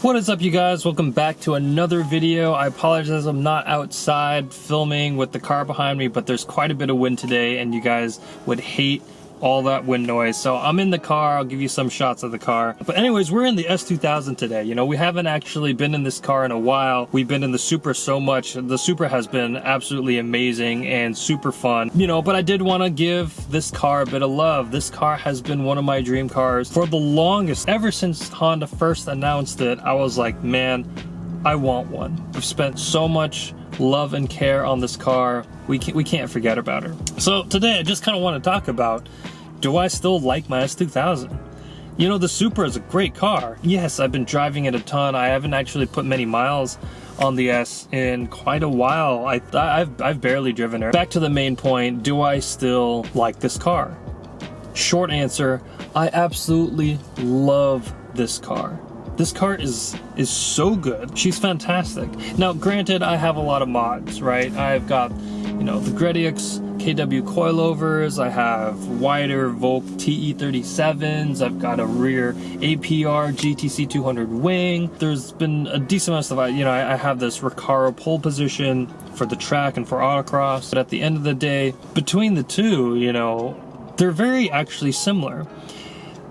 What is up, you guys? Welcome back to another video. I apologize I'm not outside filming with the car behind me, but there's quite a bit of wind today and you guys would hate all that wind noise. So I'm in the car. I'll give you some shots of the car. But anyways, we're in the S2000 today. You know, we haven't actually been in this car in a while. We've been in the Supra so much. The Supra has been absolutely amazing and super fun. You know, but I did want to give this car a bit of love. This car has been one of my dream cars for the longest. Ever since Honda first announced it, I was like, man, I want one. I've spent so much love and care on this car. We can't forget about her. So today I just kind of want to talk about, do I still like my S2000? You know, the Supra is a great car. Yes, I've been driving it a ton. I haven't actually put many miles on the S in quite a while. I've barely driven her. Back to the main point, do I still like this car? Short answer, I absolutely love this car. This car is so good. She's fantastic. Now, granted, I have a lot of mods, right? I've got, you know, the Gredix KW coilovers. I have wider Volk TE37s. I've got a rear APR GTC 200 wing. There's been a decent amount of stuff. You know, I have this Recaro pole position for the track and for autocross. But at the end of the day, between the two, you know, they're very actually similar.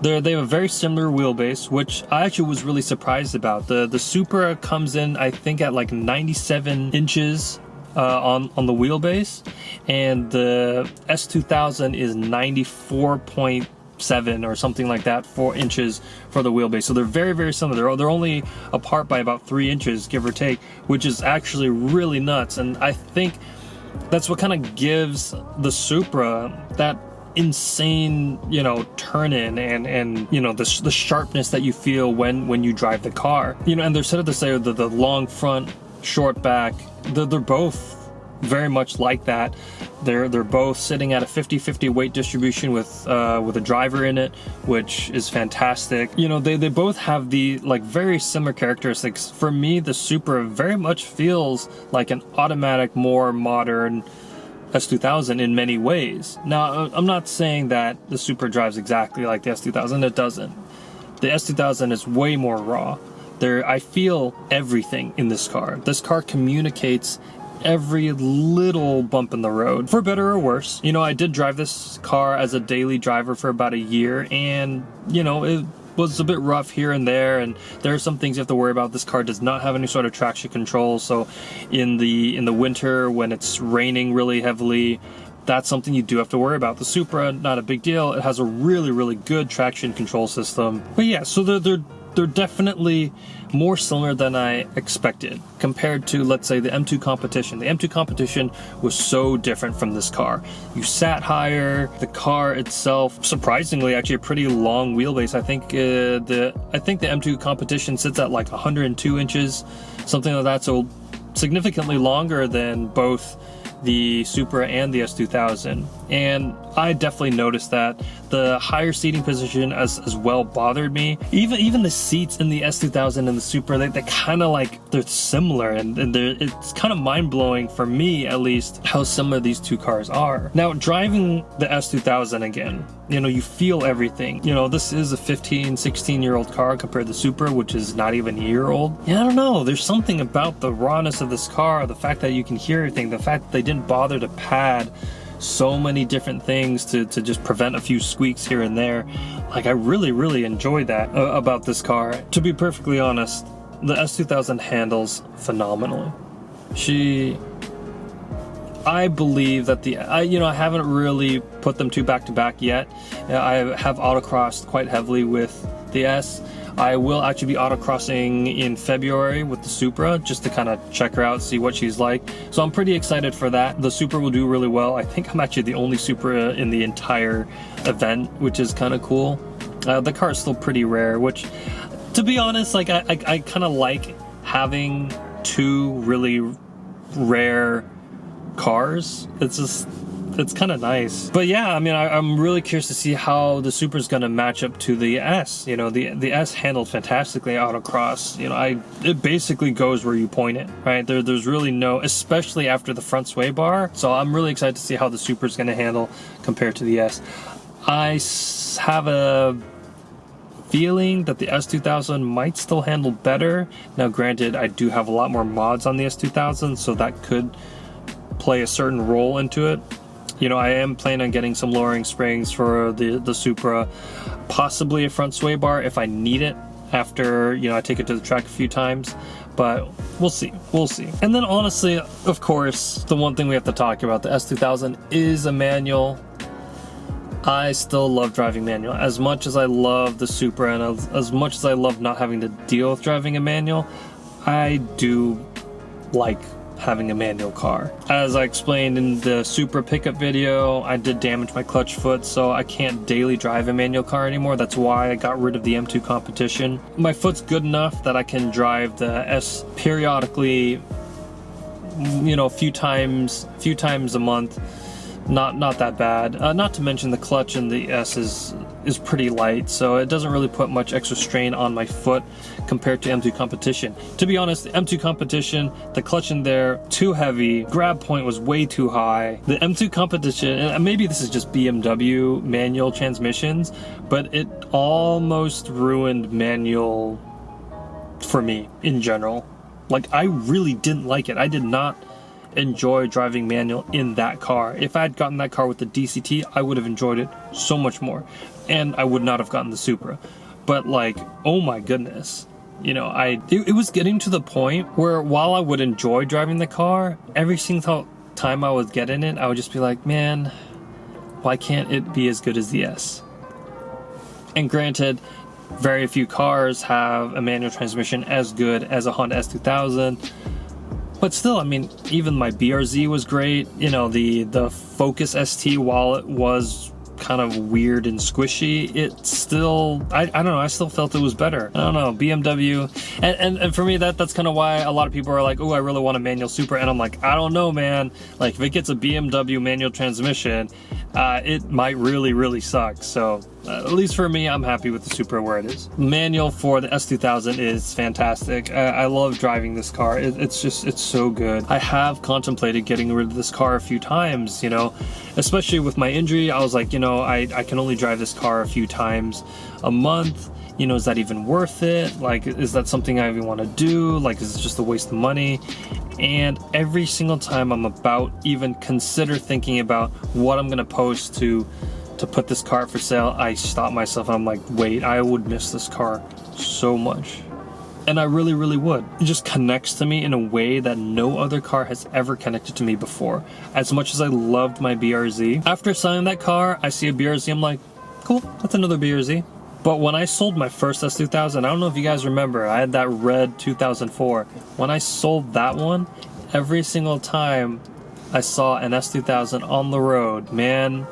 They have a very similar wheelbase, which I actually was really surprised about. The Supra comes in, I think, at like 97 inches on the wheelbase, and the S2000 is 94.7 or something like that, 4 inches for the wheelbase. So they're very, very similar. They're only apart by about 3 inches, give or take, which is actually really nuts. And I think that's what kind of gives the Supra that insane, you know, turn in and you know, the sharpness that you feel when you drive the car. You know, and they're said to say that the long front, short back, they're both very much like that. They're both sitting at a 50-50 weight distribution with a driver in it, which is fantastic. You know, they both have the like very similar characteristics. For me, the Supra very much feels like an automatic, more modern S2000 in many ways. Now, I'm not saying that the Supra drives exactly like the S2000. It doesn't. The S2000 is way more raw. I feel everything in this car. This car communicates every little bump in the road, for better or worse. You know, I did drive this car as a daily driver for about a year, and, you know, it was a bit rough here and there, and there are some things you have to worry about. This car does not have any sort of traction control, so in the winter when it's raining really heavily, that's something you do have to worry about. The Supra, not a big deal. It has a really, really good traction control system. But yeah, so they're definitely more similar than I expected compared to, let's say, the M2 Competition. The M2 Competition was so different from this car. You sat higher. The car itself, surprisingly, actually a pretty long wheelbase. I think the M2 Competition sits at like 102 inches, something like that. So significantly longer than both the Supra and the S2000, and I definitely noticed that. The higher seating position as well bothered me. Even the seats in the S2000 and the Supra, they kind of like, they're similar, and it's kind of mind-blowing for me, at least, how similar these two cars are. Now, driving the S2000 again, you know, you feel everything. You know, this is a 16-year-old car compared to the Supra, which is not even a year old. Yeah, I don't know, there's something about the rawness of this car, the fact that you can hear everything, the fact that they didn't bother to pad so many different things to just prevent a few squeaks here and there. Like, I really, really enjoyed that about this car. To be perfectly honest, the S2000 handles phenomenally. I believe that you know, I haven't really put them two back to back yet. I have autocrossed quite heavily with the S. I will actually be autocrossing in February with the Supra, just to kind of check her out, see what she's like. So I'm pretty excited for that. The Supra will do really well. I think I'm actually the only Supra in the entire event, which is kind of cool. The car is still pretty rare, which, to be honest, like I kind of like having two really rare cars. It's kind of nice. But yeah, I mean, I'm really curious to see how the Supra is going to match up to the S. You know, the S handled fantastically autocross. You know, it basically goes where you point it, right? There's really no, especially after the front sway bar. So I'm really excited to see how the Supra is going to handle compared to the S. I have a feeling that the S2000 might still handle better. Now granted, I do have a lot more mods on the S2000, so that could play a certain role into it. You know, I am planning on getting some lowering springs for the Supra, possibly a front sway bar if I need it after, you know, I take it to the track a few times, but we'll see. And then honestly, of course, the one thing we have to talk about, the S2000 is a manual. I still love driving manual. As much as I love the Supra and as much as I love not having to deal with driving a manual, I do like having a manual car. As I explained in the Supra pickup video, I did damage my clutch foot, so I can't daily drive a manual car anymore. That's why I got rid of the M2 competition. My foot's good enough that I can drive the S periodically, you know, a few times a month. Not that bad. Not to mention the clutch in the S is pretty light, so it doesn't really put much extra strain on my foot compared to M2 competition. To be honest, the M2 competition, the clutch in there, too heavy, grab point was way too high. The M2 competition, and maybe this is just BMW manual transmissions, but it almost ruined manual for me in general. Like, I really didn't like it. I did not enjoy driving manual in that car. If I had gotten that car with the DCT, I would have enjoyed it so much more, and I would not have gotten the Supra. But like, oh my goodness, you know, it was getting to the point where while I would enjoy driving the car, every single time I would get in it, I would just be like, man, why can't it be as good as the S? And granted, very few cars have a manual transmission as good as a Honda S2000. But still, I mean, even my BRZ was great. You know, the Focus ST, while it was kind of weird and squishy, it still, I don't know, I still felt it was better. I don't know, BMW. And for me, that's kind of why a lot of people are like, oh, I really want a manual Supra. And I'm like, I don't know, man. Like, if it gets a BMW manual transmission, it might really suck. So at least for me, I'm happy with the Supra where it is. Manual for the S2000 is fantastic. I love driving this car. It's so good. I have contemplated getting rid of this car a few times, you know, especially with my injury. I was like, you know, I can only drive this car a few times a month. You know, is that even worth it? Like, is that something I even want to do? Like, is it just a waste of money? And every single time I'm about even consider thinking about what I'm going to post to put this car for sale, I stop myself and I'm like, wait, I would miss this car so much. And I really would. It just connects to me in a way that no other car has ever connected to me before. As much as I loved my BRZ, after selling that car, I see a BRZ, I'm like, cool, that's another BRZ. But when I sold my first S2000, I don't know if you guys remember, I had that red 2004. When I sold that one, every single time I saw an S2000 on the road, man,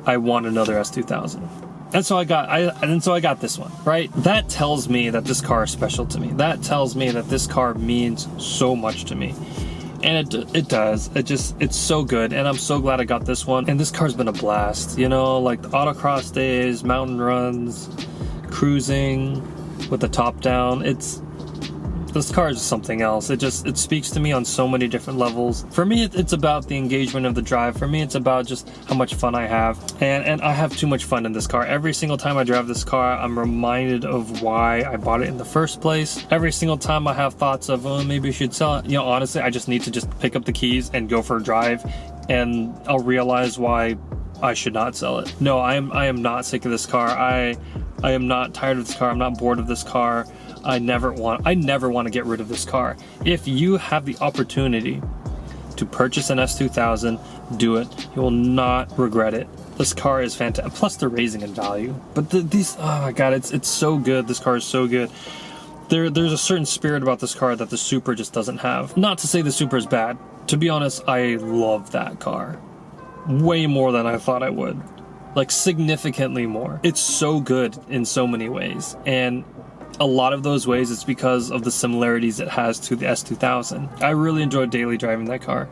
I want another S2000. And so I got this one, right? That tells me that this car is special to me. That tells me that this car means so much to me. And it does. It's so good. And I'm so glad I got this one. And this car's been a blast, you know, like the autocross days, mountain runs, cruising with the top down. This car is something else. It speaks to me on so many different levels. For me, it's about the engagement of the drive. For me, it's about just how much fun I have. And I have too much fun in this car. Every single time I drive this car, I'm reminded of why I bought it in the first place. Every single time I have thoughts of, oh, maybe I should sell it. You know, honestly, I just need to just pick up the keys and go for a drive, and I'll realize why I should not sell it. No, I am not sick of this car. I am not tired of this car. I'm not bored of this car. I never want to get rid of this car. If you have the opportunity to purchase an S2000, do it. You will not regret it. This car is fantastic. Plus, they're raising in value. But these, oh my god, it's so good. This car is so good. There's a certain spirit about this car that the Supra just doesn't have. Not to say the Supra is bad. To be honest, I love that car way more than I thought I would. Like, significantly more. It's so good in so many ways. And a lot of those ways, it's because of the similarities it has to the S2000. I really enjoyed daily driving that car,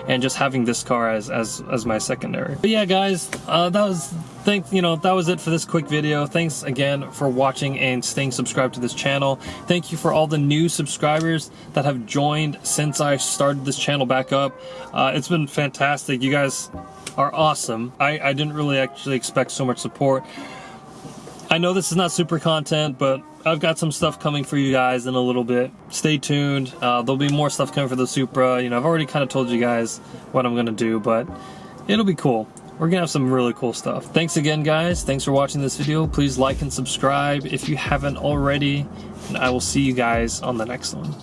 and just having this car as my secondary. But yeah, guys, that was it for this quick video. Thanks again for watching and staying subscribed to this channel. Thank you for all the new subscribers that have joined since I started this channel back up. It's been fantastic. You guys are awesome. I didn't really actually expect so much support. I know this is not super content, but I've got some stuff coming for you guys in a little bit. Stay tuned. There'll be more stuff coming for the Supra. You know, I've already kind of told you guys what I'm gonna do, but it'll be cool. We're gonna have some really cool stuff. Thanks again, guys. Thanks for watching this video. Please like and subscribe if you haven't already, and I will see you guys on the next one.